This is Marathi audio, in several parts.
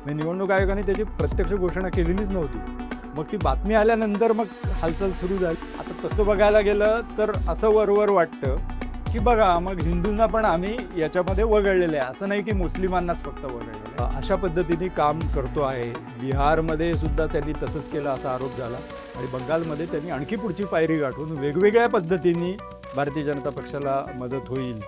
म्हणजे निवडणूक आयोगाने त्याची प्रत्यक्ष घोषणा केलेलीच नव्हती. मग ती बातमी आल्यानंतर मग हालचाल सुरू झाली. आता तसं बघायला गेलं तर असं वरवर वाटतं की बघा मग हिंदूंना पण आम्ही याच्यामध्ये वगळलेलं आहे, असं नाही की मुस्लिमांनाच फक्त वगळलेलं आहे. अशा पद्धतीने काम करतो आहे. बिहारमध्ये सुद्धा त्यांनी तसंच केलं असा आरोप झाला आणि बंगालमध्ये त्यांनी आणखी पुढची पायरी गाठून वेगवेगळ्या पद्धतीने भारतीय जनता पक्षाला मदत होईल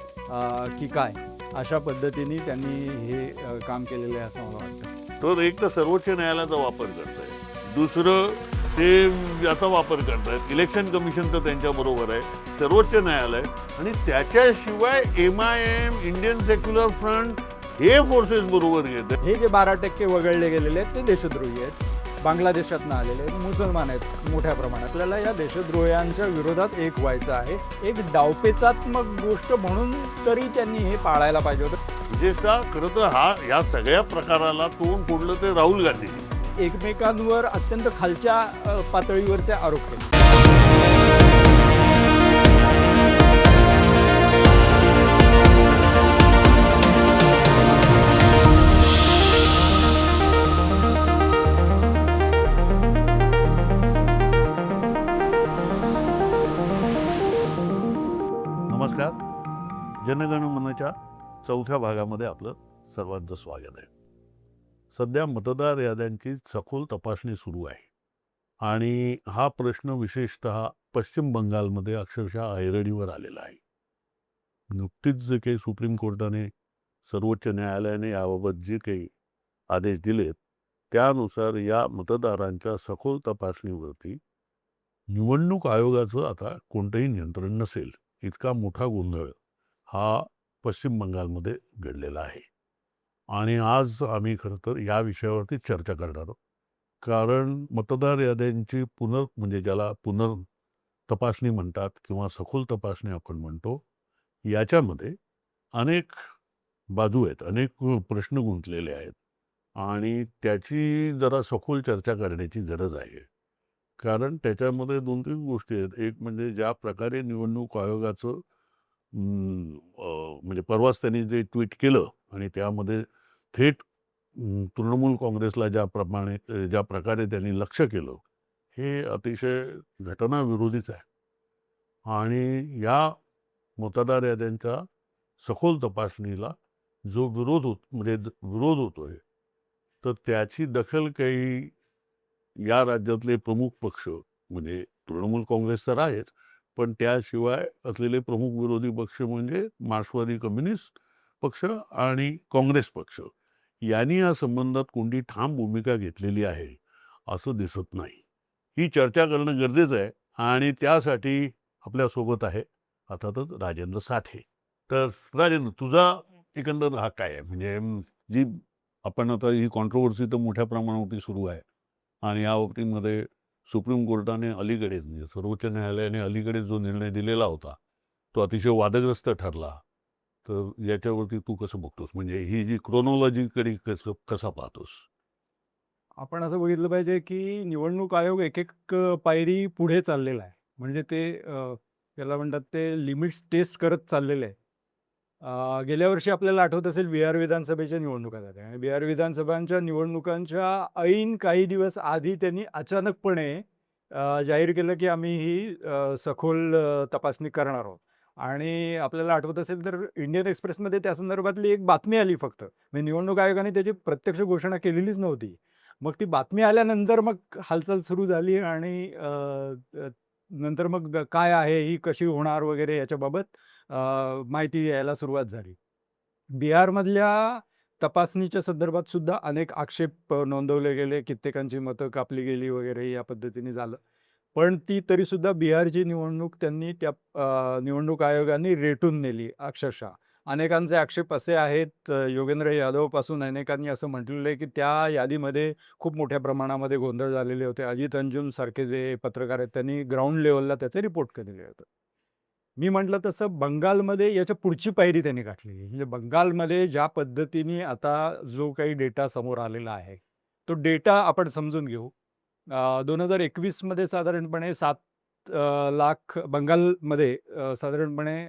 की काय अशा पद्धतीने त्यांनी हे काम केलेलं आहे असं मला वाटतं. तर एक तर सर्वोच्च न्यायालयाचा वापर करताय, दुसरं ते याचा वापर करतायत, इलेक्शन कमिशन तर त्यांच्याबरोबर आहे, सर्वोच्च न्यायालय आणि त्याच्याशिवाय MIM, इंडियन सेक्युलर फ्रंट हे फोर्सेस बरोबर घेत आहे. हे जे 12% वगळले गेलेले आहेत ते देशद्रोही आहेत, बांगलादेशातनं आलेले आहेत, मुसलमान आहेत मोठ्या प्रमाणात. आपल्याला या देशद्रोह्यांच्या विरोधात एक व्हायचं आहे. एक डावपेचात्मक गोष्ट म्हणून तरी त्यांनी हे पाळायला पाहिजे होतं. विशेषतः खरं तर या सगळ्या प्रकाराला तोंड फोडलं ते राहुल गांधी. एकमेकांवर अत्यंत खालच्या पातळीवरचे आरोप केले. नमस्कार. जनगण मनच्या चौथ्या भागामध्ये आपलं सर्वांचं स्वागत आहे. सध्या मतदार याद्यांची सखोल तपासणी सुरू आहे आणि हा प्रश्न विशेषतः पश्चिम बंगालमध्ये अक्षरशः ऐरणीवर आलेला आहे. नुकतीच जे काही सुप्रीम कोर्टाने सर्वोच्च न्यायालयाने याबाबत जे काही आदेश दिलेत त्यानुसार या मतदारांच्या सखोल तपासणीवरती निवडणूक आयोगाचं आता कोणतंही नियंत्रण नसेल, इतका मोठा गोंधळ हा पश्चिम बंगालमध्ये घडलेला आहे. आणि आज आम्ही खरं तर या विषयावरती चर्चा करणार आहोत. कारण मतदार याद्यांची म्हणजे ज्याला तपासणी म्हणतात किंवा सखोल तपासणी आपण म्हणतो, याच्यामध्ये अनेक बाजू आहेत, अनेक प्रश्न गुंतलेले आहेत आणि त्याची जरा सखोल चर्चा करण्याची गरज आहे. कारण त्याच्यामध्ये 2-3 गोष्टी आहेत. एक म्हणजे ज्या प्रकारे निवडणूक आयोगाचं म्हणजे परवाच त्यांनी जे ट्विट केलं आणि त्यामध्ये थेट तृणमूल काँग्रेसला ज्या प्रकारे त्यांनी लक्ष केलं, हे अतिशय घटनाविरोधीच आहे. आणि या मतदार याद्यांच्या सखोल तपासणीला जो विरोध होतोय, तर त्याची दखल काही या राज्यातले प्रमुख पक्ष म्हणजे तृणमूल काँग्रेस तर आहेच, पण त्याशिवाय असलेले प्रमुख विरोधी पक्ष म्हणजे मार्क्सवादी कम्युनिस्ट पक्ष आणि काँग्रेस पक्ष यांनी या संबंधात कोणती ठाम भूमिका घेतलेली आहे असं दिसत नाही. ही चर्चा करणं गरजेचं आहे आणि त्यासाठी आपल्यासोबत आहे अर्थातच राजेंद्र साठे. तर राजेंद्र, तुझा एकंदर हा काय आहे? म्हणजे जी आपण आता ही कॉन्ट्रोवर्सी तर मोठ्या प्रमाणावरती सुरू आहे आणि या बाबतीमध्ये सुप्रीम कोर्टाने अलीकडेच म्हणजे सर्वोच्च न्यायालयाने अलीकडेच जो निर्णय दिलेला होता तो अतिशय वादग्रस्त ठरला. तर याच्यावरती तू कसं बघतोस? म्हणजे ही जी क्रोनॉलॉजीकडे कसा पाहतोस? आपण असं बघितलं पाहिजे की निवडणूक आयोग एक पायरी पुढे चाललेला आहे. म्हणजे ते त्याला म्हणतात ते लिमिट्स टेस्ट करत चाललेले आहे. गेल्या वर्षी आपल्याला आठवत असेल बिहार विधानसभेच्या निवडणुका झाल्या आणि बिहार विधानसभांच्या निवडणुकांच्या ऐन काही दिवस आधी त्यांनी अचानकपणे जाहीर केलं की आम्ही ही सखोल तपासणी करणार आहोत. आणि आपल्याला आठवत असेल तर इंडियन एक्सप्रेसमध्ये त्या संदर्भातली एक बातमी आली फक्त. म्हणजे निवडणूक आयोगाने त्याची प्रत्यक्ष घोषणा केलेलीच नव्हती. मग ती बातमी आल्यानंतर मग हालचाल सुरू झाली आणि नंतर मग काय आहे, ही कशी होणार वगैरे याच्याबाबत माहिती यायला सुरुवात झाली. बिहारमधल्या तपासणीच्या संदर्भात सुद्धा अनेक आक्षेप नोंदवले गेले, कित्येकांची मतं कापली गेली वगैरे या पद्धतीने झालं. पण ती तरीसुद्धा बिहारची निवडणूक त्यांनी त्या निवडणूक आयोगाने रेटून नेली अक्षरशः. अनेकांचे आक्षेप असे आहेत, योगेंद्र यादवपासून अनेकांनी असं म्हटलेलं आहे की त्या यादीमध्ये खूप मोठ्या प्रमाणामध्ये गोंधळ झालेले होते. अजित अंजुम सारखे जे पत्रकार आहेत त्यांनी ग्राउंड लेव्हलला त्याचे रिपोर्ट केलेले होते. मी म्हटलं तसं बंगालमध्ये याच्या पुढची पायरी त्यांनी गाठली. म्हणजे बंगालमध्ये ज्या पद्धतीने आता जो काही डेटा समोर आलेला आहे, तो डेटा आपण समजून घेऊ. 2021 मध्ये साधारणपणे 7 लाख बंगालमध्ये साधारणपणे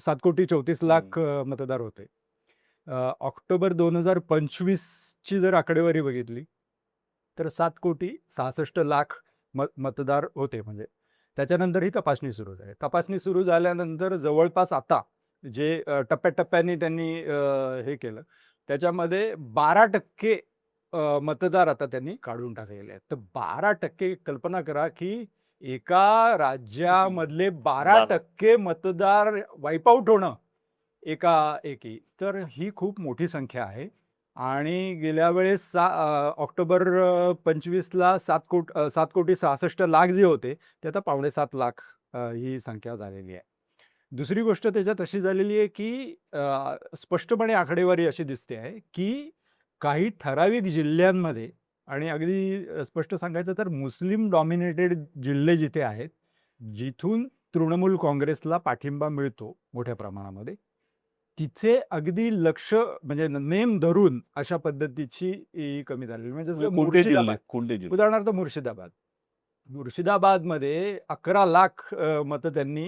7,34,00,000 मतदार होते. ऑक्टोबर 2025ची जर आकडेवारी बघितली, तर 7,66,00,000 मतदार होते. म्हणजे त्याच्यानंतर ही तपासणी सुरू झाली. तपासणी सुरू झाल्यानंतर जवळपास आता जे टप्प्याटप्प्याने त्यांनी हे केलं, त्याच्यामध्ये 12% मतदार आता त्यांनी काढून टाकलेले आहेत. तर 12% कल्पना करा, की एका राज्यामधले 12% मतदार वाईप आउट होणं एकाएकी. तर ही खूप मोठी संख्या आहे. आणि गेल्या वेळेस ऑक्टोबर 25ला 7,66,00,000 जे होते, ते आता 5.7 लाख ही संख्या झालेली आहे. दुसरी गोष्ट त्याच्यात अशी झालेली आहे, की स्पष्टपणे आकडेवारी अशी दिसते आहे, की काही ठराविक जिल्ह्यांमध्ये आणि अगदी स्पष्ट सांगायचं तर मुस्लिम डॉमिनेटेड जिल्हे जिथे आहेत, जिथून तृणमूल काँग्रेसला पाठिंबा मिळतो मोठ्या प्रमाणामध्ये, तिथे अगदी लक्ष म्हणजे नेम धरून अशा पद्धतीची कमी झालेली. म्हणजे जसं कोणते जिल्हे मुर्शिदाबाद, कोणते जिल्हे उदाहरणार्थ मुर्शिदाबाद. मुर्शिदाबादमध्ये 11 लाख मतं त्यांनी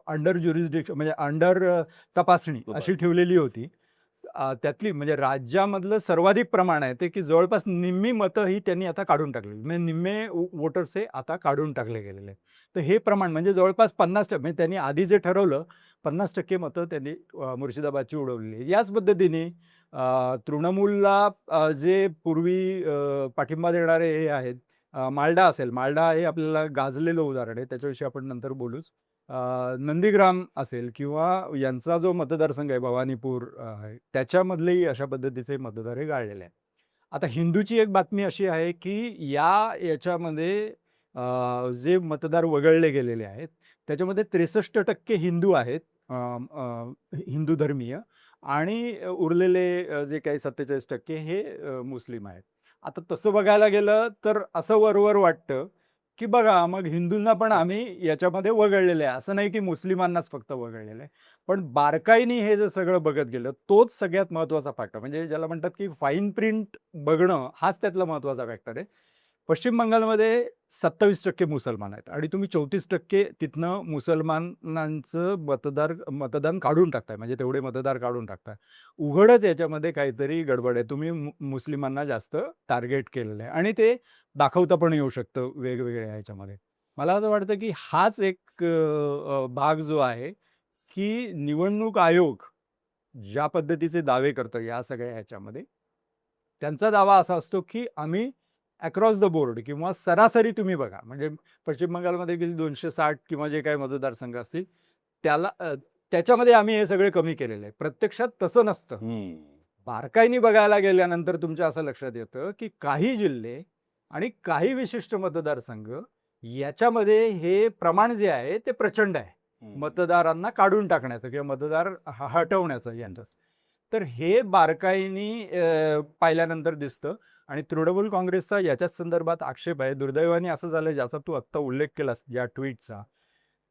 अंडर ज्युरिस्डिक्शन म्हणजे अंडर तपासणी अशी ठेवलेली होती. त्यातली म्हणजे राज्यामधलं सर्वाधिक प्रमाण आहे ते, की जवळपास निम्मी मतं ही त्यांनी आता काढून टाकलेली. म्हणजे निम्मे वोटर्स हे आता काढून टाकले गेलेले आहेत. तर हे प्रमाण म्हणजे जवळपास 50% म्हणजे त्यांनी आधी जे ठरवलं 50% मतं त्यांनी मुर्शिदाबादची उडवलेली आहे. याच पद्धतीने तृणमूलला जे पूर्वी पाठिंबा देणारे हे आहेत, मालडा असेल, मालडा हे आपल्याला गाजलेलं उदाहरण आहे, त्याच्याविषयी आपण नंतर बोलूच. नंदीग्राम असेल किंवा यांचा जो मतदारसंघ आहे भवानीपूर आहे, त्याच्यामधलेही अशा पद्धतीचे मतदार हे गाळलेले आहेत. आता हिंदूची एक बातमी अशी आहे, की याच्यामध्ये जे मतदार वगळले गेलेले आहेत, त्याच्यामध्ये 63% हिंदू आहेत, अ, अ, हिंदू धर्मीय, आणि उरलेले जे काही 47% हे मुस्लिम आहेत. आता तसं बघायला गेलं तर असं वरवर वाटतं, की बघा मग हिंदूंना पण आम्ही याच्यामध्ये वगळलेलं आहे. असं नाही की मुस्लिमांनाच फक्त वगळलेलं आहे. पण बारकाईने हे जर सगळं बघत गेलं, तोच सगळ्यात महत्त्वाचा फॅक्टर, म्हणजे ज्याला म्हणतात की फाईन प्रिंट बघणं हाच त्यातला महत्त्वाचा फॅक्टर आहे. पश्चिम बंगालमध्ये 27% मुसलमान आहेत आणि तुम्ही 34% तिथनं मुसलमानांचं मतदान काढून टाकताय, म्हणजे तेवढे मतदार काढून टाकताय. उघडच याच्यामध्ये काहीतरी गडबड आहे. तुम्ही मुस्लिमांना जास्त टार्गेट केलेलं आहे आणि ते दाखवता पण येऊ शकतं वेगवेगळ्या ह्याच्यामध्ये. मला असं वाटतं की हाच एक भाग जो आहे, की निवडणूक आयोग ज्या पद्धतीचे दावे करतो या सगळ्या ह्याच्यामध्ये, त्यांचा दावा असा असतो की आम्ही अक्रॉस द बोर्ड किंवा सरासरी तुम्ही बघा, म्हणजे पश्चिम बंगालमध्ये किती 260 किंवा जे काही मतदारसंघ असतील, त्याला त्याच्यामध्ये आम्ही हे सगळे कमी केलेले आहे. प्रत्यक्षात तसं नसतं. बारकाईने बघायला गेल्यानंतर तुमच्या असं लक्षात येतं, की काही जिल्हे आणि काही विशिष्ट मतदारसंघ याच्यामध्ये हे प्रमाण जे आहे ते प्रचंड आहे. मतदारांना काढून टाकण्याचं किंवा मतदार हटवण्याचं यांचं. तर हे बारकाईने पाहिल्यानंतर दिसतं आणि तृणमूल काँग्रेसचा याच्याच संदर्भात आक्षेप आहे. दुर्दैवाने असं झालं, ज्याचा तू आत्ता उल्लेख केलास या ट्विटचा,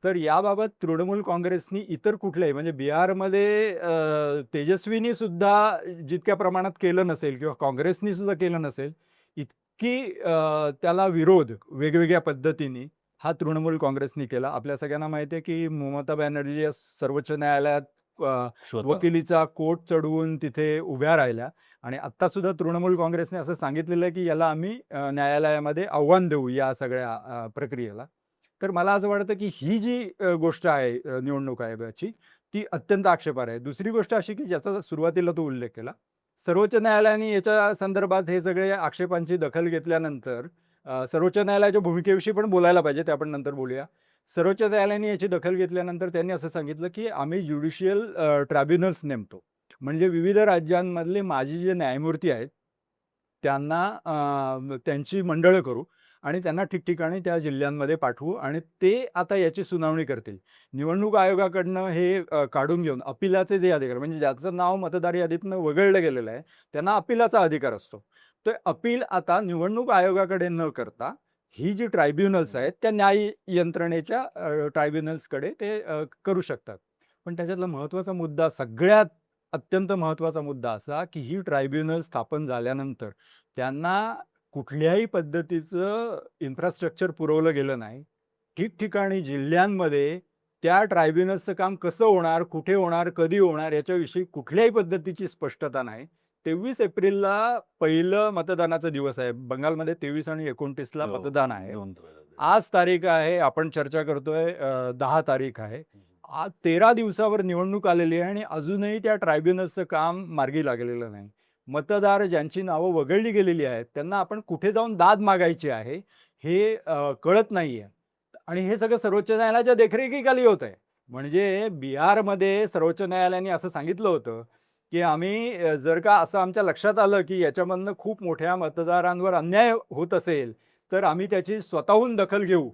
तर याबाबत तृणमूल काँग्रेसनी इतर कुठल्याही म्हणजे बिहारमध्ये तेजस्वीनी सुद्धा जितक्या प्रमाणात केलं नसेल किंवा काँग्रेसनी सुद्धा केलं नसेल, इतकी त्याला विरोध वेगवेगळ्या पद्धतीने हा तृणमूल काँग्रेसनी केला. आपल्या सगळ्यांना माहिती आहे, की ममता बॅनर्जी या सर्वोच्च न्यायालयात वकिलीचा कोट चढवून तिथे उभ्या राहिल्या आणि आत्ता सुद्धा तृणमूल काँग्रेसने असं सांगितलेलं आहे, की याला आम्ही न्यायालयामध्ये आव्हान देऊ या सगळ्या प्रक्रियेला. तर मला असं वाटतं, की ही जी गोष्ट आहे निवडणूक आयोगाची, ती अत्यंत आक्षेपार्ह आहे. दुसरी गोष्ट अशी, की ज्याचा सुरुवातीला तो उल्लेख केला, सर्वोच्च न्यायालयाने याच्या संदर्भात हे सगळे आक्षेपांची दखल घेतल्यानंतर सर्वोच्च न्यायालयाच्या भूमिकेविषयी पण बोलायला पाहिजे, ते आपण नंतर बोलूया. सर्वोच्च न्यायालयाने याची दखल घेतल्यानंतर त्यांनी असं सांगितलं, की आम्ही ज्युडिशियल ट्रायब्युनल्स नेमतो. म्हणजे विविध राज्यांमधले माजी जे न्यायमूर्ती आहेत, त्यांना त्यांची मंडळं करू आणि त्यांना ठिकठिकाणी त्या जिल्ह्यांमध्ये पाठवू आणि ते आता याची सुनावणी करतील. निवडणूक आयोगाकडनं हे काढून घेऊन अपिलाचे जे अधिकार, म्हणजे ज्याचं नाव मतदार यादीतनं वगळलं गेलेलं आहे, त्यांना अपिलाचा अधिकार असतो. तर अपील आता निवडणूक आयोगाकडे न करता ही जी ट्रायब्युनल्स आहेत, त्या न्याय यंत्रणेच्या ट्रायब्युनल्सकडे ते करू शकतात. पण त्याच्यातला महत्त्वाचा मुद्दा, सगळ्यात अत्यंत महत्त्वाचा मुद्दा असा, की ही ट्रायब्युनल स्थापन झाल्यानंतर त्यांना कुठल्याही पद्धतीचं इन्फ्रास्ट्रक्चर पुरवलं गेलं नाही. ठिकठिकाणी जिल्ह्यांमध्ये त्या ट्रायब्युनल्सचं काम कसं होणार, कुठे होणार, कधी होणार याच्याविषयी कुठल्याही पद्धतीची स्पष्टता नाही. 23 एप्रिलला पहिलं मतदानाचा दिवस आहे. बंगालमध्ये 23 आणि 29ला हो, मतदान आहे. निवडणूक आयोगाचे. आज तारीख आहे, आपण चर्चा करतोय 10 तारीख आहे. आज 13 दिवसावर निवडणूक आलेली आहे आणि अजूनही त्या ट्रायब्युनल्सचं काम मार्गी लागलेलं नाही. मतदार ज्यांची नावं वगळली गेलेली आहेत, त्यांना आपण कुठे जाऊन दाद मागायची आहे, हे कळत नाहीये. आणि हे सगळं सर्वोच्च न्यायालयाच्या देखरेखीखाली होतंय. म्हणजे बिहारमध्ये सर्वोच्च न्यायालयाने असं सांगितलं होतं, की आम्ही जर का असं आमच्या लक्षात आलं, की याच्यामधनं खूप मोठ्या मतदारांवर अन्याय होत असेल, तर आम्ही त्याची स्वतःहून दखल घेऊ.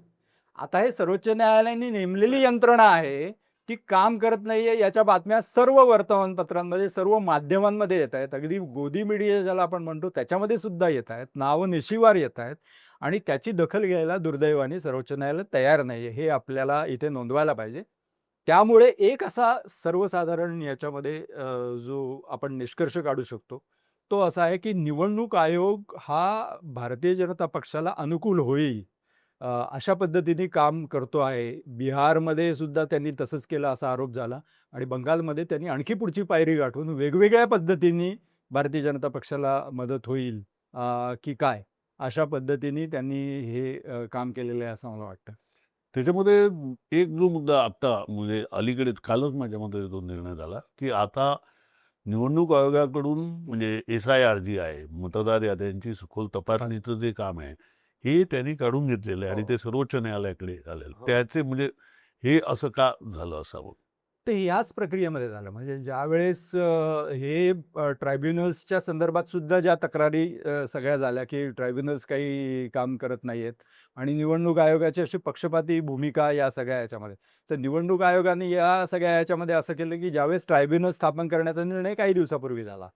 आता हे सर्वोच्च न्यायालयाने नेमलेली यंत्रणा आहे, ती काम करत नाहीये याच्या बातम्या सर्व वर्तमानपत्रांमध्ये, सर्व माध्यमांमध्ये येतायत. अगदी गोदी मीडिया ज्याला आपण म्हणतो त्याच्यामध्ये सुद्धा येतायत. नावनिशिवार येतायत आणि त्याची दखल घ्यायला दुर्दैवाने सर्वोच्च न्यायालय तयार नाहीये. हे आपल्याला इथे नोंदवायला पाहिजे. त्यामुळे एक असा सर्वसाधारण याच्यामध्ये जो आपण निष्कर्ष काढू शकतो, तो असा आहे की निवडणूक आयोग हा भारतीय जनता पक्षाला अनुकूल होईल अशा पद्धतीने काम करतो आहे. बिहारमध्ये सुद्धा त्यांनी तसंच केलं असा आरोप झाला आणि बंगालमध्ये त्यांनी आणखी पुढची पायरी गाठून वेगवेगळ्या पद्धतीने भारतीय जनता पक्षाला मदत होईल की काय? अशा पद्धतीने त्यांनी हे काम केलेलं आहे असं मला वाटतं. त्याच्यामध्ये एक जो मुद्दा आता म्हणजे अलीकडे कालच माझ्या मते तो निर्णय झाला, की आता निवडणूक आयोगाकडून म्हणजे SIR जी आहे, मतदार याद्यांची सखोल तपासणीचं जे काम आहे, हे त्यांनी काढून घेतलेलं आहे आणि हो. ते सर्वोच्च न्यायालयाकडे आलेलं. हो. त्याचे म्हणजे हे असं का झालं असावं? ते याच प्रक्रियेमध्ये झालं. म्हणजे ज्यावेळेस हे ट्रायब्युनल्सच्या संदर्भात सुद्धा ज्या तक्रारी सगळ्या झाल्या, की ट्रायब्युनल्स काही काम करत नाहीयेत आणि निवडणूक आयोगाची अशी पक्षपाती भूमिका या सगळ्या याच्यामध्ये. तर निवडणूक आयोगाने या सगळ्या याच्यामध्ये असं केलं, की ज्यावेळेस ट्रायब्युनल स्थापन करण्याचा निर्णय काही दिवसापूर्वी झाला.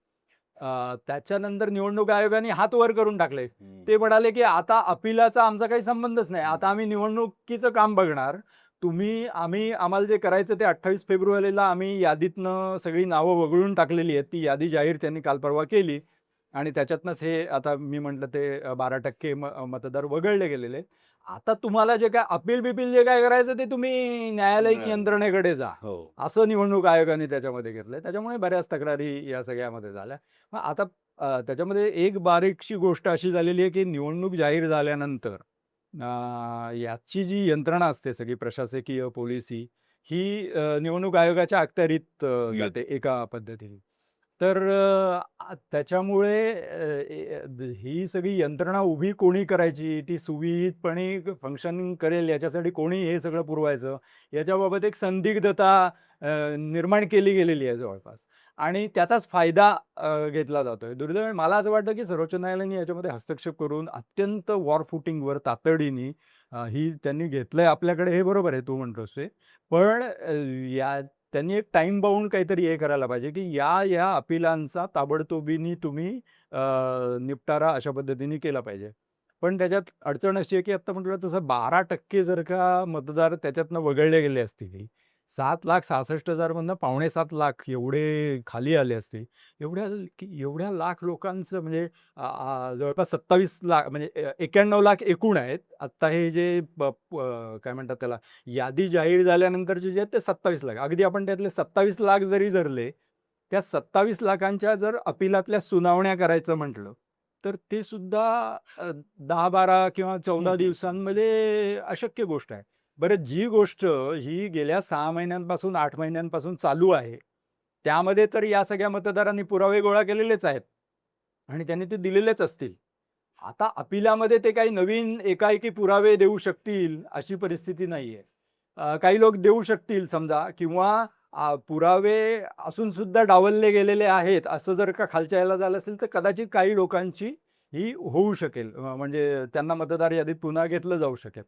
त्याच्यानंतर निवडणूक आयोगाने हात वर करून टाकले. ते म्हणाले, की आता अपिलाचा आमचा काही संबंधच नाही. आता आम्ही निवडणुकीचं काम बघणार. आम्हाला जे करायचं ते 28 फेब्रुवारीला आम्ही यादीतनं सगळी नावं वगळून टाकलेली आहेत. ती यादी जाहीर त्यांनी काल परवा केली आणि त्याच्यातनंच हे आता मी म्हटलं ते 12% मतदार वगळले गेलेले आहेत. आता तुम्हाला जे काय अपील-बिपील जे काय करायचं ते तुम्ही न्यायालयीन यंत्रणेकडे जा. हो. असं निवडणूक आयोगाने त्याच्यामध्ये घेतलंय. त्याच्यामुळे बऱ्याच तक्रारी या सगळ्यामध्ये झाल्या. मग आता त्याच्यामध्ये एक बारीकशी गोष्ट अशी झालेली आहे, की निवडणूक जाहीर झाल्यानंतर याची जी यंत्रणा असते सगळी प्रशासकीय, पोलिसी ही निवडणूक आयोगाच्या अखत्यारीत जाते एका पद्धतीने. तर त्याच्यामुळे ही सगळी यंत्रणा उभी कोणी करायची, ती सुविहितपणे फंक्शनिंग करेल याच्यासाठी कोणी हे सगळं पुरवायचं, याच्याबाबत एक संदिग्धता निर्माण केली गेलेली आहे जवळपास आणि त्याचाच फायदा घेतला जातोय. दुर्दैवाने मला असं वाटतं, की सर्वोच्च न्यायालयाने याच्यामध्ये हस्तक्षेप करून अत्यंत वॉर फुटिंगवर तातडीने ही त्यांनी घेतलंय आपल्याकडे हे बरोबर आहे तू म्हणतोस ते. पण या त्यांनी एक टाईम बाउंड काहीतरी हे करायला पाहिजे, की या अपिलांचा ताबडतोबीने तुम्ही निपटारा अशा पद्धतीने केला पाहिजे. पण त्याच्यात अडचण अशी आहे, की आत्ता म्हटलं तसं 12% जर का मतदार त्याच्यातनं वगळले गेले असतील, 7,66,000 मधनं 5.7 लाख एवढे खाली आले असते. एवढ्या लाख लोकांचं म्हणजे जवळपास 27 लाख म्हणजे 91 लाख एकूण आहेत. आत्ता हे जे काय म्हणतात त्याला यादी जाहीर झाल्यानंतरचे जे आहेत ते 27 लाख. अगदी आपण त्यातले 27 लाख जरी धरले, त्या 27 लाखांच्या जर अपिलातल्या सुनावण्या करायचं म्हटलं, तर ते सुद्धा 10-12 किंवा 14 दिवसांमध्ये अशक्य गोष्ट आहे. बरं जी गोष्ट ही गेल्या 6 महिन्यांपासून 8 महिन्यांपासून चालू आहे, त्यामध्ये तर या सगळ्या मतदारांनी पुरावे गोळा केलेलेच आहेत आणि त्यांनी ते दिलेलेच असतील. आता अपिलामध्ये ते काही नवीन एकाएकी पुरावे देऊ शकतील अशी परिस्थिती नाहीये. काही लोक देऊ शकतील समजा किंवा पुरावे असून सुद्धा डावलले गेलेले आहेत, असं जर का खालच्या ह्याला झालं असेल, तर कदाचित काही लोकांची ही होऊ शकेल. म्हणजे त्यांना मतदार यादीत पुन्हा घेतलं जाऊ शकेल.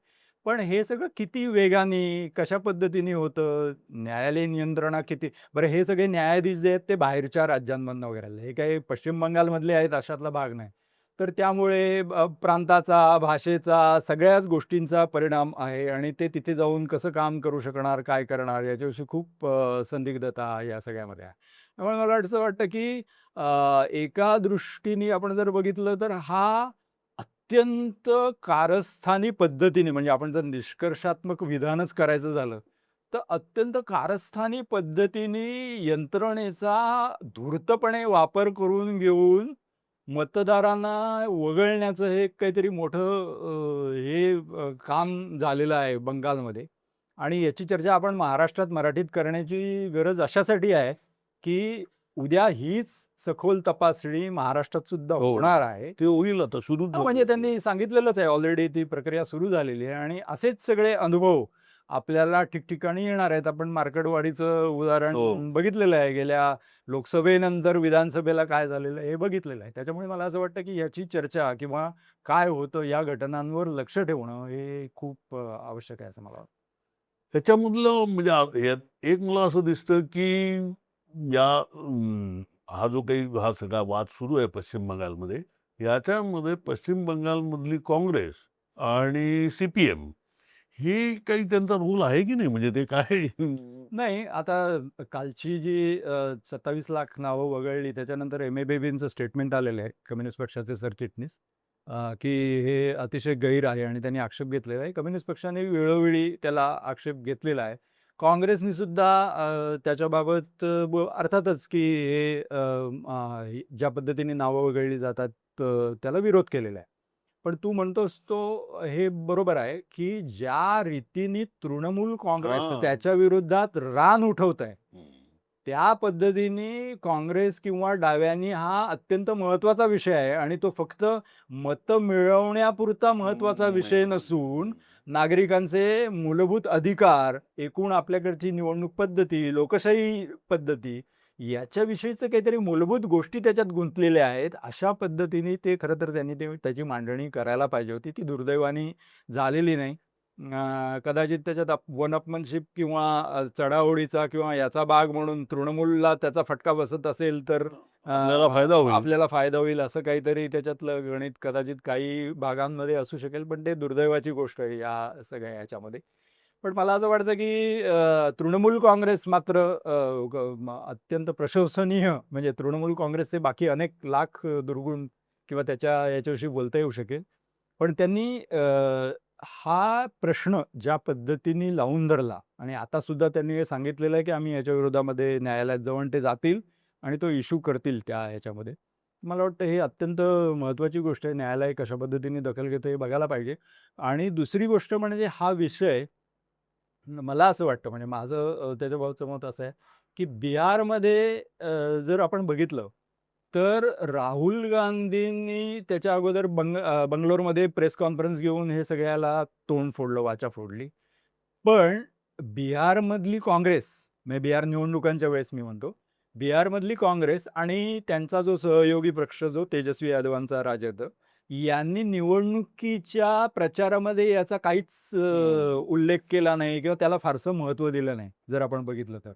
पण हे सगळं किती वेगाने, कशा पद्धतीने होतं, न्यायालयीन यंत्रणा किती बरं हे सगळे न्यायाधीश जे आहेत ते बाहेरच्या राज्यांमधनं वगैरे आले. हे काही पश्चिम बंगालमधले आहेत अशातला भाग नाही. तर त्यामुळे प्रांताचा, भाषेचा, सगळ्याच गोष्टींचा परिणाम आहे आणि ते तिथे जाऊन कसं काम करू शकणार, काय करणार याच्याविषयी खूप संदिग्धता या सगळ्यामध्ये आहे. त्यामुळे मला असं वाटतं, की एका दृष्टीने आपण जर बघितलं तर हा अत्यंत कारस्थानी पद्धतीने म्हणजे आपण जर निष्कर्षात्मक विधानच करायचं झालं, तर अत्यंत कारस्थानी पद्धतीने यंत्रणेचा धूर्तपणे वापर करून घेऊन मतदारांना वगळण्याचं हे काहीतरी मोठं काम झालेलं आहे बंगालमध्ये. आणि याची चर्चा आपण महाराष्ट्रात मराठीत करण्याची गरज अशासाठी आहे, की उद्या हीच सखोल तपासणी महाराष्ट्रात सुद्धा हो. होणार आहे. ते होईल आता सुरूच हां, म्हणजे त्यांनी सांगितलेलंच आहे ऑलरेडी ती प्रक्रिया सुरू झालेली आहे आणि असेच सगळे अनुभव आपल्याला ठिकठिकाणी येणार आहेत. आपण मार्केटवाडीचं उदाहरण बघितलेलं आहे. गेल्या लोकसभेनंतर विधानसभेला काय झालेलं आहे हे बघितलेलं आहे. त्याच्यामुळे मला असं वाटतं, की याची चर्चा किंवा काय होतं या घटनांवर लक्ष ठेवणं हे खूप आवश्यक आहे असं मला वाटतं. त्याच्यामधलं म्हणजे यात एक मला असं दिसतं, की हा जो काही हा सगळा वाद सुरू आहे पश्चिम बंगालमध्ये, याच्यामध्ये पश्चिम बंगालमधली काँग्रेस आणि CPM ही काही त्यांचा रोल आहे की नाही? म्हणजे ते काय नाही, आता कालची जी 27 लाख नावं वगळली त्याच्यानंतर एम.ए. बेबींचं स्टेटमेंट आलेलं आहे, कम्युनिस्ट पक्षाचे सरचिटणीस, की हे अतिशय गैर आहे आणि त्यांनी आक्षेप घेतलेला आहे. कम्युनिस्ट पक्षाने वेळोवेळी त्याला आक्षेप घेतलेला आहे. काँग्रेसनी सुद्धा त्याच्याबाबत अर्थातच की हे ज्या पद्धतीने नावं वगळली जातात त्याला विरोध केलेला आहे. पण तू म्हणतोस तो हे बरोबर आहे, की ज्या रीतीने तृणमूल काँग्रेस हां. त्याच्या विरोधात रान उठवत आहे, त्या पद्धतीने काँग्रेस किंवा डाव्यांनी हा अत्यंत महत्त्वाचा विषय आहे आणि तो फक्त मतं मिळवण्यापुरता महत्त्वाचा विषय नसून नागरिकांचे मूलभूत अधिकार, एकूण आपल्याकडची निवडणूक पद्धती, लोकशाही पद्धती याच्याविषयीचं काहीतरी मूलभूत गोष्टी त्याच्यात गुंतलेल्या आहेत. अशा पद्धतीने ते खरं तर त्यांनी त्याची मांडणी करायला पाहिजे होती. ती दुर्दैवाने झालेली नाही. कदाचित त्याच्यात वन अपमनशिप किंवा चढाओढीचा किंवा याचा भाग म्हणून तृणमूलला त्याचा फटका बसत असेल तर आपल्याला फायदा होईल. आपल्याला फायदा होईल असं काहीतरी त्याच्यातलं गणित कदाचित काही भागांमध्ये असू शकेल. पण ते दुर्दैवाची गोष्ट आहे या सगळ्या ह्याच्यामध्ये. पण मला असं वाटतं, की तृणमूल काँग्रेस मात्र अत्यंत प्रशंसनीय म्हणजे तृणमूल काँग्रेसचे बाकी अनेक लाख दुर्गुण किंवा याच्याविषयी बोलता येऊ शकेल. पण त्यांनी हा प्रश्न ज्या पद्धतीने लावून धरला आणि आता सुद्धा त्यांनी हे सांगितलेलं आहे, की आम्ही याच्या विरोधामध्ये न्यायालयात जाऊ आणि ते जातील आणि तो इश्यू करतील त्या ह्याच्यामध्ये. मला वाटतं हे अत्यंत महत्त्वाची गोष्ट आहे. न्यायालय कशा पद्धतीने दखल घेतं हे बघायला पाहिजे. आणि दुसरी गोष्ट म्हणजे हा विषय मला असं वाटतं म्हणजे माझं त्याच्याबाबतचं मत असं आहे, की बिहारमध्ये जर आपण बघितलं, तर राहुल गांधींनी त्याच्या अगोदर बंगलोरमध्ये प्रेस कॉन्फरन्स घेऊन हे सगळ्याला तोंड फोडलं, वाचा फोडली. पण बिहारमधली काँग्रेस, म्हणजे बिहार निवडणुकांच्या वेळेस मी म्हणतो, बिहारमधली काँग्रेस आणि त्यांचा जो सहयोगी पक्ष जो तेजस्वी यादवांचा राजद, यांनी निवडणुकीच्या प्रचारामध्ये याचा काहीच उल्लेख केला नाही किंवा त्याला फारसं महत्त्व दिलं नाही, जर आपण बघितलं तर.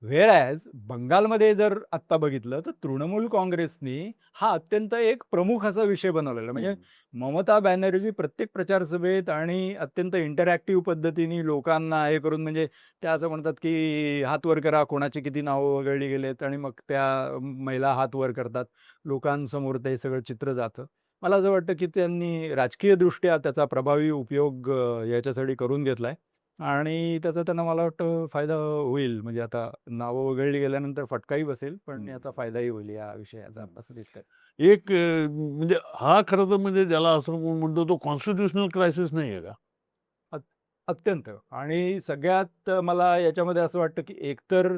व्हेअरॲज बंगालमध्ये जर आत्ता बघितलं, तर तृणमूल काँग्रेसनी हा अत्यंत एक प्रमुख असा विषय बनवलेला. म्हणजे ममता बॅनर्जी प्रत्येक प्रचार सभेत आणि अत्यंत इंटरॅक्टिव्ह पद्धतीने लोकांना हे करून म्हणजे त्या असं म्हणतात, की हात वर करा, कोणाची किती नावं वगळली गेलेत आणि मग त्या महिला हात वर करतात. लोकांसमोर ते सगळं चित्र जातं. मला असं वाटतं, की त्यांनी राजकीयदृष्ट्या त्याचा प्रभावी उपयोग याच्यासाठी करून घेतलाय आणि त्याचा त्यांना मला वाटतं फायदा होईल. म्हणजे आता नावं वगळली गेल्यानंतर फटकाही बसेल, पण याचा फायदाही होईल या विषयाचा असं दिसतंय. एक म्हणजे हा खरं तर म्हणजे ज्याला असं आपण म्हणतो तो कॉन्स्टिट्यूशनल क्रायसिस नाहीये का? अत्यंत आणि सगळ्यात मला याच्यामध्ये असं वाटतं, की एकतर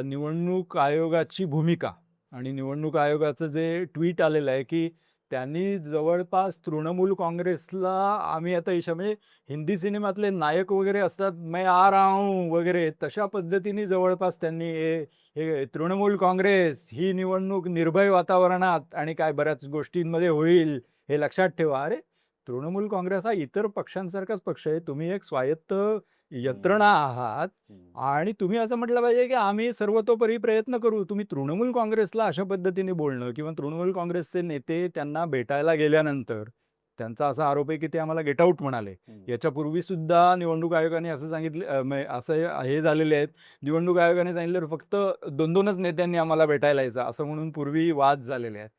निवडणूक आयोगाची भूमिका आणि निवडणूक आयोगाचं जे ट्वीट आलेलं आहे, की त्यांनी जवळपास तृणमूल काँग्रेसला आम्ही आता म्हणजे हिंदी सिनेमातले नायक वगैरे असतात, "मैं आ रहा हूँ" वगैरे तशा पद्धतीने जवळपास त्यांनी हे हे तृणमूल काँग्रेस ही निवडणूक निर्भय वातावरणात आणि काय बऱ्याच गोष्टींमध्ये होईल, हे लक्षात ठेवा. अरे तृणमूल काँग्रेस हा इतर पक्षांसारखाच पक्ष आहे. तुम्ही एक स्वायत्त यंत्रणा आहात आणि तुम्ही असं म्हटलं पाहिजे, की आम्ही सर्वतोपरी प्रयत्न करू. तुम्ही तृणमूल काँग्रेसला अशा पद्धतीने बोलणं किंवा तृणमूल काँग्रेसचे नेते त्यांना भेटायला गेल्यानंतर त्यांचा असा आरोप आहे, की ते आम्हाला गेट आउट म्हणाले. याच्यापूर्वी सुद्धा निवडणूक आयोगाने असं सांगितलं असं हे झालेले आहेत. निवडणूक आयोगाने सांगितलं फक्त 2-2च नेत्यांनी आम्हाला भेटायला यायचं असं म्हणून पूर्वी वाद झालेले आहेत.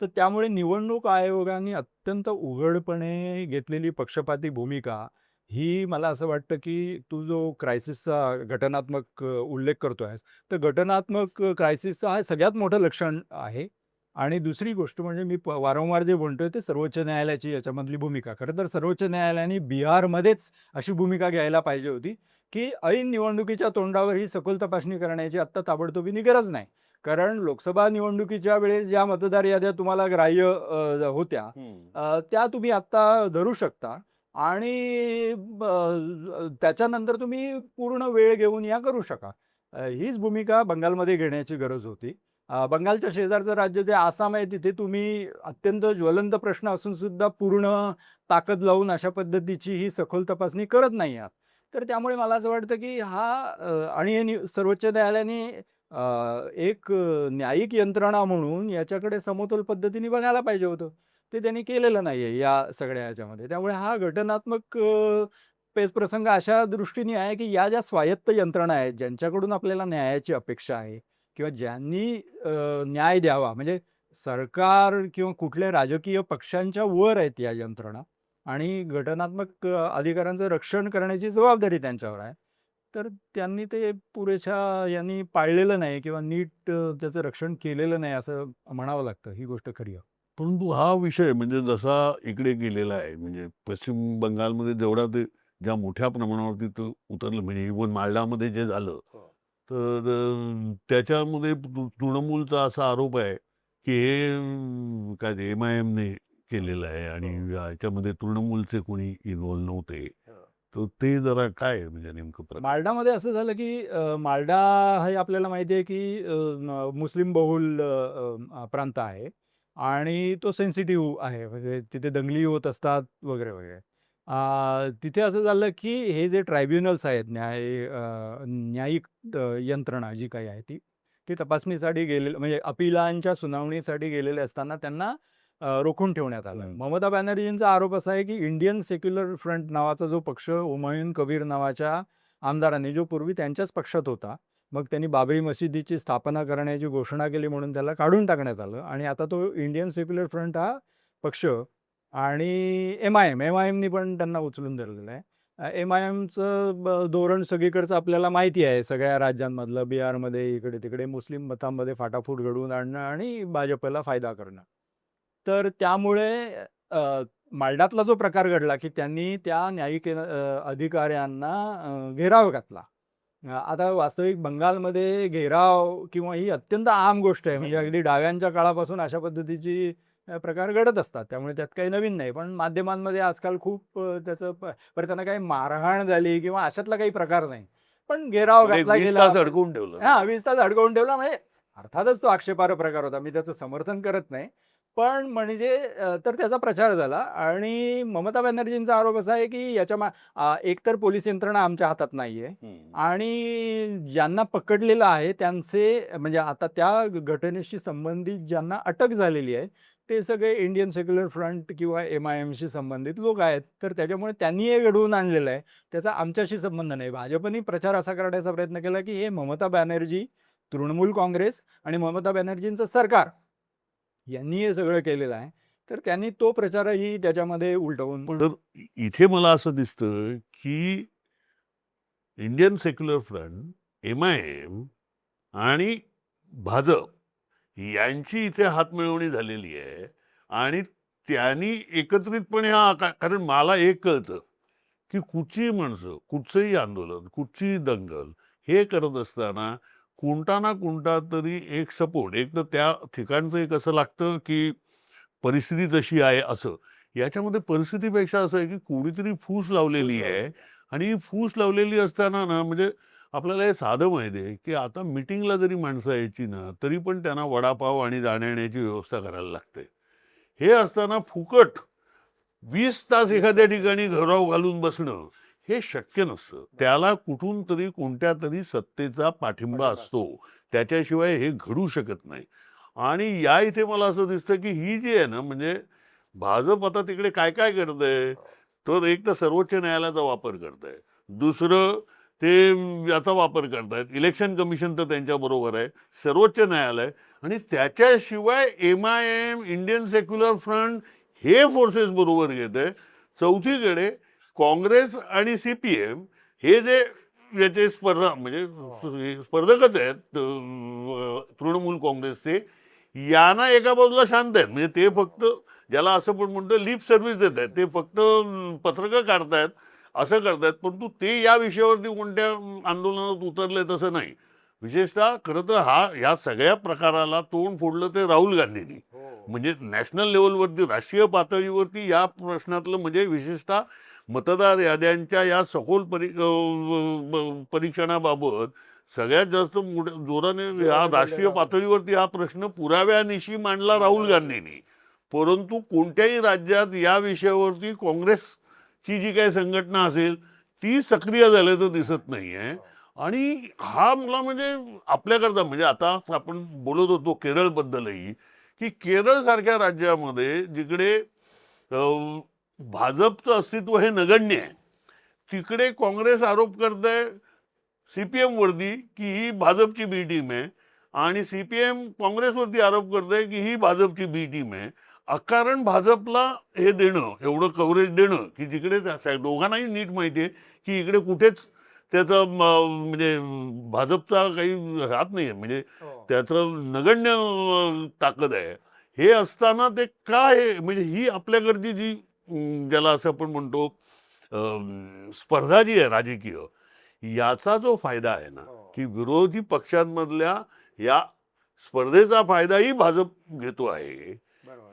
तर त्यामुळे निवडणूक आयोगाने अत्यंत उघडपणे घेतलेली पक्षपाती भूमिका ही मला असं वाटतं, की तू जो क्रायसिसचा घटनात्मक उल्लेख करतो आहेस, तर घटनात्मक क्रायसिसचं हा सगळ्यात मोठं लक्षण आहे. आणि दुसरी गोष्ट म्हणजे मी वारंवार जे म्हणतोय ते सर्वोच्च न्यायालयाची याच्यामधली भूमिका. खरं तर सर्वोच्च न्यायालयाने बिहारमध्येच अशी भूमिका घ्यायला पाहिजे होती, की ऐन निवडणुकीच्या तोंडावर ही सखोल तपासणी करण्याची आत्ता ताबडतोबीने गरज नाही. कारण लोकसभा निवडणुकीच्या वेळेस ज्या मतदार याद्या तुम्हाला ग्राह्य होत्या, त्या तुम्ही आत्ता धरू शकता आणि त्याच्यानंतर तुम्ही पूर्ण वेळ घेऊन या करू शका. हीच भूमिका बंगालमध्ये घेण्याची गरज होती. बंगालच्या शेजारचं राज्य जे आसाम आहे, तिथे तुम्ही अत्यंत ज्वलंत प्रश्न असून सुद्धा पूर्ण ताकद लावून अशा पद्धतीची ही सखोल तपासणी करत नाही आहात. तर त्यामुळे मला असं वाटतं, की हा आणि हे सर्वोच्च न्यायालयाने एक न्यायिक यंत्रणा म्हणून याच्याकडे समतोल पद्धतीने बघायला पाहिजे होतं. ते त्यांनी केलेलं नाहीये या सगळ्या ह्याच्यामध्ये. त्यामुळे हा घटनात्मक पेचप्रसंग अशा दृष्टीने आहे, की या ज्या स्वायत्त यंत्रणा आहेत, ज्यांच्याकडून आपल्याला न्यायाची अपेक्षा आहे किंवा ज्यांनी न्याय द्यावा, म्हणजे सरकार किंवा कुठल्या राजकीय पक्षांच्या वर आहेत या यंत्रणा आणि घटनात्मक अधिकारांचं रक्षण करण्याची जबाबदारी त्यांच्यावर आहे. तर त्यांनी ते पुरेशा यांनी पाळलेलं नाही किंवा नीट त्याचं रक्षण केलेलं नाही असं म्हणावं लागतं. ही गोष्ट खरी आहे. परंतु हा विषय म्हणजे जसा इकडे गेलेला आहे, म्हणजे पश्चिम बंगालमध्ये जेवढा ते ज्या मोठ्या प्रमाणावरती तो उतरलं, म्हणजे इव्हन मालडामध्ये जे झालं, तर त्याच्यामध्ये तृणमूलचा असा आरोप आहे, की हे काय ते MIMने केलेलं आहे आणि याच्यामध्ये तृणमूलचे कोणी इन्व्हॉल्व नव्हते. तर ते जरा काय आहे म्हणजे नेमकं प्रकार? माल्डामध्ये असं झालं, की माल्डा हे आपल्याला माहिती आहे, की मुस्लिम बहुल प्रांत आहे आणि तो सेन्सिटिव्ह आहे. म्हणजे तिथे दंगली होत असतात वगैरे, वगैरे. तिथे असं झालं, की हे जे ट्रायब्युनल्स आहेत, न्यायिक यंत्रणा जी काही आहे ती, ती तपासणीसाठी गेलेली म्हणजे अपिलांच्या सुनावणीसाठी गेलेले असताना त्यांना रोखून ठेवण्यात आलं. ममता बॅनर्जींचा आरोप असा आहे, की इंडियन सेक्युलर फ्रंट नावाचा जो पक्ष हुमायून कबीर नावाच्या आमदारांनी, जो पूर्वी त्यांच्याच पक्षात होता, मग त्यांनी बाबरी मशिदीची स्थापना करण्याची घोषणा केली म्हणून त्याला काढून टाकण्यात आलं आणि आता तो इंडियन सेक्युलर फ्रंट हा पक्ष आणि MIMनी पण त्यांना उचलून धरलेलं आहे. MIMचं धोरण सगळीकडचं आपल्याला माहिती आहे. सगळ्या राज्यांमधलं, बिहारमध्ये इकडे-तिकडे मुस्लिम मतांमध्ये फाटाफूट घडवून आणणं आणि भाजपला फायदा करणं. तर त्यामुळे अ, माल्डातला जो प्रकार घडला, की त्यांनी त्या न्यायिक अधिकाऱ्यांना घेराव घातला. आता वास्तविक बंगालमध्ये घेराव किंवा ही अत्यंत आम गोष्ट आहे. म्हणजे अगदी डाव्यांच्या काळापासून अशा पद्धतीची प्रकार घडत असतात. त्यामुळे त्यात काही नवीन नाही. पण माध्यमांमध्ये आजकाल खूप त्याचं बरं त्यांना काही मारहाण झाली किंवा अशातला काही प्रकार नाही. पण घेराव म्हणजे घातला 20 गेला. तास अडकवून ठेवलं. हां, 20 तास अडकवून ठेवला म्हणजे अर्थातच तो आक्षेपार्ह प्रकार होता. मी त्याचं समर्थन करत नाही. पण म्हणजे तर त्याचा प्रचार झाला आणि ममता बॅनर्जींचा आरोप असा आहे, की एकतर पोलीस यंत्रणा आमच्या हातात नाहीये आणि ज्यांना पकडलेलं आहे त्यांचे म्हणजे आता त्या घटनेशी संबंधित ज्यांना अटक झालेली आहे, ते सगळे इंडियन सेक्युलर फ्रंट किंवा MIMशी संबंधित लोक आहेत. तर त्याच्यामुळे त्यांनी हे घडवून आणलेलं आहे. त्याचा आमच्याशी संबंध नाही. भाजपने प्रचार असा करण्याचा प्रयत्न केला, की हे ममता बॅनर्जी, तृणमूल काँग्रेस आणि ममता बॅनर्जींचं सरकार यांनी हे सगळं केलेलं आहे. तर त्यांनी तो प्रचारही त्याच्यामध्ये उलटवून पण इथे मला असं दिसतं, की इंडियन सेक्युलर फ्रंट, MIM आणि भाजप यांची इथे हातमिळवणी झालेली आहे आणि त्यांनी एकत्रितपणे कारण मला एक कळतं, की कुठचीही माणसं, कुठचंही आंदोलन, कुठचीही दंगल हे करत असताना कोणता ना कोणता तरी एक सपोर्ट, एक तर त्या ठिकाणचं एक असं लागतं, की परिस्थिती तशी आहे असं. याच्यामध्ये परिस्थितीपेक्षा असं आहे, की कोणीतरी फूस लावलेली आहे आणि फूस लावलेली असताना ना, म्हणजे आपल्याला हे साधं माहिती आहे, की आता मीटिंगला जरी माणसं यायची ना, तरी पण त्यांना वडापाव आणि जाण्या-येण्याची व्यवस्था करायला लागते. हे असताना फुकट 20 तास एखाद्या ठिकाणी घराव घालून बसणं, हे शक्य नसतं. त्याला कुठून तरी कोणत्या तरी सत्तेचा पाठिंबा असतो. त्याच्याशिवाय हे घडू शकत नाही. आणि या इथे मला असं दिसतं, की ही जी आहे ना, म्हणजे भाजप आता तिकडे काय-काय करतंय, तर एक तर सर्वोच्च न्यायालयाचा वापर करतंय. दुसरं ते याचा वापर करतायत. इलेक्शन कमिशन तर त्यांच्याबरोबर आहे. सर्वोच्च न्यायालय आणि त्याच्याशिवाय MIM, इंडियन सेक्युलर फ्रंट हे फोर्सेस बरोबर घेत आहे. चौथीकडे काँग्रेस आणि सीपीएम हे जे याचे स्पर्धा म्हणजे स्पर्धकच आहेत तृणमूल काँग्रेसचे, यांना एका बाजूला शांत आहेत. म्हणजे ते फक्त ज्याला असं पण म्हणतो लिप सर्व्हिस देत आहेत, ते फक्त पत्रकं काढतायत, असं करतायत, परंतु ते या विषयावरती कोणत्या आंदोलनात उतरले तसं नाही. विशेषतः खरं तर या सगळ्या प्रकाराला तोंड फोडलं ते राहुल गांधींनी. म्हणजे नॅशनल लेवलवरती, राष्ट्रीय पातळीवरती या प्रश्नातलं म्हणजे विशेषतः मतदार याद्यांच्या या सखोल परीक्षणाबाबत सगळ्यात जास्त जोराने या राष्ट्रीय पातळीवरती हा प्रश्न पुराव्यानिशी मांडला राहुल गांधींनी. परंतु कोणत्याही राज्यात या विषयावरती काँग्रेसची जी काही संघटना असेल ती सक्रिय झाल्याचं दिसत नाहीये. आणि हा मला म्हणजे आपल्याकरता म्हणजे आता आपण बोलत होतो केरळबद्दलही, की केरळ सारख्या राज्यामध्ये जिकडे भाजपचं अस्तित्व हे नगण्य आहे, तिकडे काँग्रेस आरोप करते सीपीएम वरती की ही भाजपची बी टीम आहे, आणि सीपीएम काँग्रेसवरती आरोप करते की ही भाजपची बी टीम आहे. अकारण भाजपला हे देणं, एवढं कव्हरेज देणं की जिकडे दोघांनाही नीट माहिती आहे की इकडे कुठेच त्याचं म्हणजे भाजपचा काही हात नाही आहे, म्हणजे त्याचं नगण्य ताकद आहे. हे असताना ते काय म्हणजे ही आपल्याकडची जी ज्याला असं आपण म्हणतो स्पर्धा जी आहे राजकीय, याचा जो फायदा आहे ना, की विरोधी पक्षांमधल्या या स्पर्धेचा फायदाही भाजप घेतो आहे.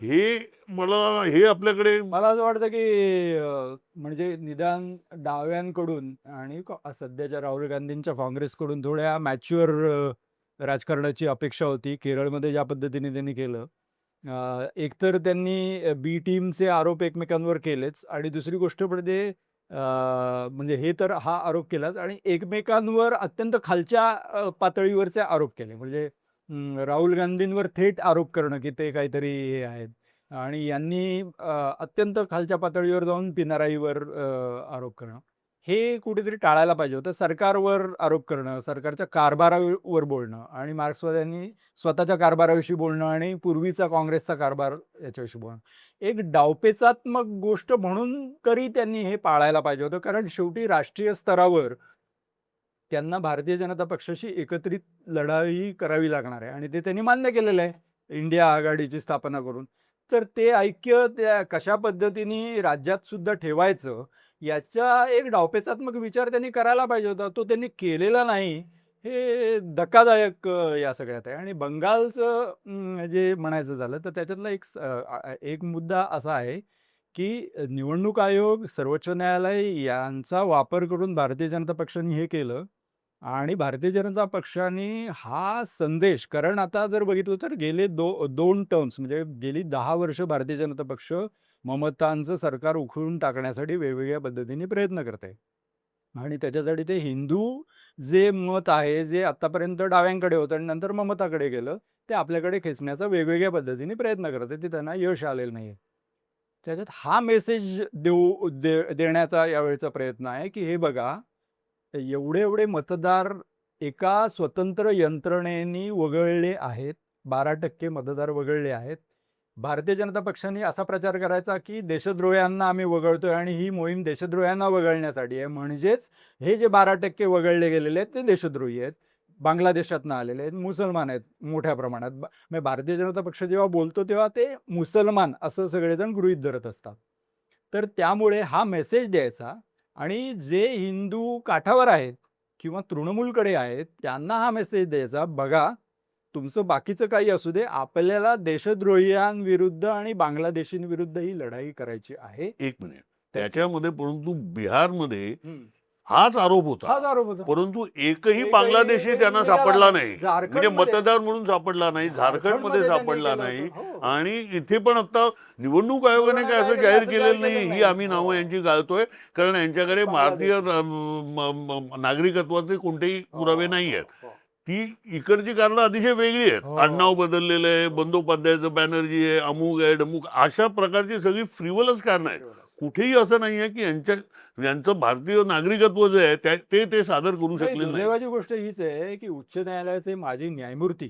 हे हे आपल्याकडे मला असं वाटतं की म्हणजे निदान डाव्यांकडून आणि सध्याच्या राहुल गांधींच्या काँग्रेसकडून थोड्या मॅच्युअर राजकारणाची अपेक्षा होती. केरळमध्ये ज्या पद्धतीने त्यांनी केलं, एकतर त्यांनी बी टीमचे आरोप एकमेकांवर केलेच, आणि दुसरी गोष्ट म्हणजे म्हणजे हे तर हा आरोप केलाच, आणि एकमेकांवर अत्यंत खालच्या पातळीवरचे आरोप केले. म्हणजे राहुल गांधींवर थेट आरोप करणं की ते काहीतरी हे आहेत, आणि यांनी अत्यंत खालच्या पातळीवर जाऊन पिनाराईवर आरोप करणं, हे कुठेतरी टाळायला पाहिजे होतं. सरकारवर आरोप करणं, सरकारच्या कारभारावर बोलणं, आणि मार्क्सवाद्यांनी स्वतःच्या कारभाराविषयी बोलणं आणि पूर्वीचा काँग्रेसचा कारभार याच्याविषयी बोलणं, एक डावपेचात्मक गोष्ट म्हणून तरी त्यांनी हे पाळायला पाहिजे होतं. कारण शेवटी राष्ट्रीय स्तरावर त्यांना भारतीय जनता पक्षाशी एकत्रित लढाई करावी लागणार आहे, आणि ते त्यांनी मान्य केलेलं आहे इंडिया आघाडीची स्थापना करून. तर ते ऐक्य त्या कशा पद्धतीने राज्यात सुद्धा ठेवायचं, याचा एक डावपेचात्मक विचार त्यांनी करायला पाहिजे होता. तो त्यांनी केलेला नाही, हे धक्कादायक या सगळ्यात आहे. आणि बंगालचं जे म्हणायचं झालं तर त्याच्यातला एक मुद्दा असा आहे की निवडणूक आयोग, सर्वोच्च न्यायालय यांचा वापर करून भारतीय जनता पक्षाने हे केलं, आणि भारतीय जनता पक्षाने हा संदेश, कारण आता जर बघितलं तर गेले दोन टर्म्स म्हणजे गेली 10 वर्ष भारतीय जनता पक्ष ममतांचं सरकार उखळून टाकण्यासाठी वेगवेगळ्या पद्धतीने प्रयत्न करते, आणि त्याच्यासाठी ते हिंदू जे मत आहे, जे आतापर्यंत डाव्यांकडे होतं आणि नंतर ममताकडे गेलं, ते आपल्याकडे खेचण्याचा वेगवेगळ्या पद्धतीने प्रयत्न करते. ते त्यांना यश आलेलं नाही. त्याच्यात हा मेसेज देण्याचा यावेळेचा प्रयत्न आहे की हे बघा, एवढे एवढे मतदार एका स्वतंत्र यंत्रणेने वगळले आहेत, 12% मतदार वगळले आहेत. भारतीय जनता पक्षाने असा प्रचार करायचा की देशद्रोह्यांना आम्ही वगळतोय, आणि ही मोहीम देशद्रोह्यांना वगळण्यासाठी आहे. म्हणजेच हे जे 12% वगळले गेलेले आहेत ते देशद्रोही आहेत, बांगलादेशातनं आलेले आहेत, मुसलमान आहेत मोठ्या प्रमाणात. म्हणजे भारतीय जनता पक्ष जेव्हा बोलतो तेव्हा ते मुसलमान असं सगळेजण गृहीत धरत असतात. तर त्यामुळे हा मेसेज द्यायचा, आणि जे हिंदू काठावर आहेत किंवा तृणमूलकडे आहेत त्यांना हा मेसेज द्यायचा, बघा तुमचं बाकीचं काही असू दे, आपल्याला देशद्रोहियांविरुद्ध आणि बांगलादेशींविरुद्ध ही लढाई करायची आहे. एक मिनिट, त्याच्यामध्ये परंतु बिहारमध्ये हाच आरोप होता, परंतु एकही बांगलादेशी त्यांना सापडला नाही, म्हणजे मतदार म्हणून सापडला नाही, झारखंडमध्ये सापडला नाही. आणि इथे पण आता निवडणूक आयोगाने काय असं जाहीर केलेलं नाही ही आम्ही नावं यांची गाळतोय, कारण यांच्याकडे भारतीय नागरिकत्वाचे कोणतेही पुरावे नाही आहेत. ती इकडची कारणं अतिशय वेगळी आहेत. आडनाव बदललेलं आहे, बंदोपाध्यायचं बॅनर्जी आहे, अमुक आहे, डमुक, अशा प्रकारची सगळी फ्रिवलच कारणं आहेत. कुठेही असं नाही आहे की यांचं भारतीय नागरिकत्व जे आहे ते सादर करू शकले नाही. दुर्दैवाची गोष्ट हीच आहे की उच्च न्यायालयाचे माजी न्यायमूर्ती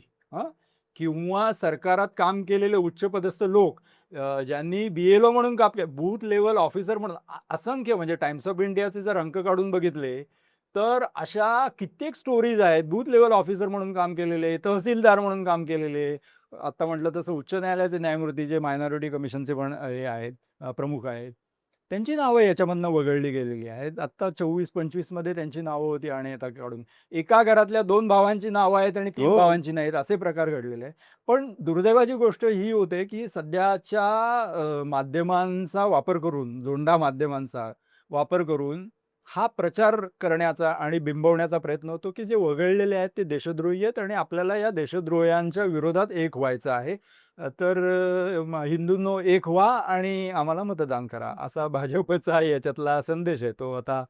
किंवा सरकारात काम केलेले उच्चपदस्थ लोक ज्यांनी BLO म्हणून काम केलं, बूथ लेव्हल ऑफिसर म्हणून असंख्य, म्हणजे टाइम्स ऑफ इंडियाचे जर अंक काढून बघितले, तर अशा कित्येक स्टोरीज आहेत. बूथ लेव्हल ऑफिसर म्हणून काम केलेले, तहसीलदार म्हणून काम केलेले. आता म्हटलं तसं उच्च न्यायालयाचे न्यायमूर्ती जे मायनॉरिटी कमिशनचे पण हे आहेत, प्रमुख आहेत. त्यांची नावं याच्यामधनं वगळली गेलेली आहेत. आत्ता 24-25 मध्ये त्यांची नावं होती आणि आता काढून एका घरातल्या 2 भावांची नावं आहेत आणि 3 हो. भावांची नाहीत, असे प्रकार घडलेले आहेत. पण दुर्दैवाची गोष्ट ही होते, की सध्याच्या माध्यमांचा वापर करून, जोंडा माध्यमांचा वापर करून हा प्रचार करण्याचा आणि बिंबवण्याचा प्रयत्न होतो, की जे वगळलेले आहेत ते देशद्रोही आहेत आणि आपल्याला या देशद्रोह्यांच्या विरोधात एक व्हायचं आहे. तर हिंदूंनो एक व्हा आणि आम्हाला मतदान करा, असा भाजपचा याच्यातला संदेश आहे. तो आता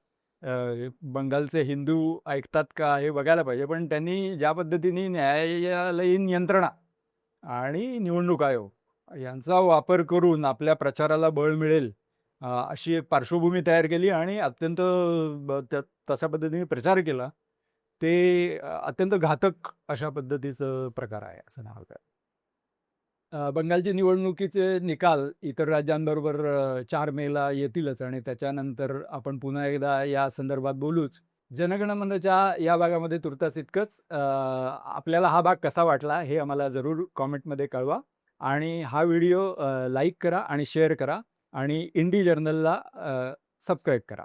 बंगालचे हिंदू ऐकतात का हे बघायला पाहिजे. पण त्यांनी ज्या पद्धतीने न्यायालयीन यंत्रणा आणि निवडणूक आयोग यांचा वापर करून आपल्या प्रचाराला बळ मिळेल अशी एक पार्श्वभूमी तयार केली आणि अत्यंत तशा पद्धतीने प्रचार केला. ते अत्यंत घातक अशा पद्धतीचं प्रकार आहे, असं नाव आहे. बंगालची निवडणुकीचे निकाल इतर राज्यांबरोबर 4 मेला येतीलच आणि त्याच्यानंतर आपण पुन्हा एकदा या संदर्भात बोलूच. जनगण मनच्या या भागामध्ये तुर्तास इतकंच. आपल्याला हा भाग कसा वाटला हे आम्हाला जरूर कॉमेंटमध्ये कळवा आणि हा व्हिडिओ लाईक करा आणि शेअर करा आणि इंडी जर्नलला सबस्क्राईब करा.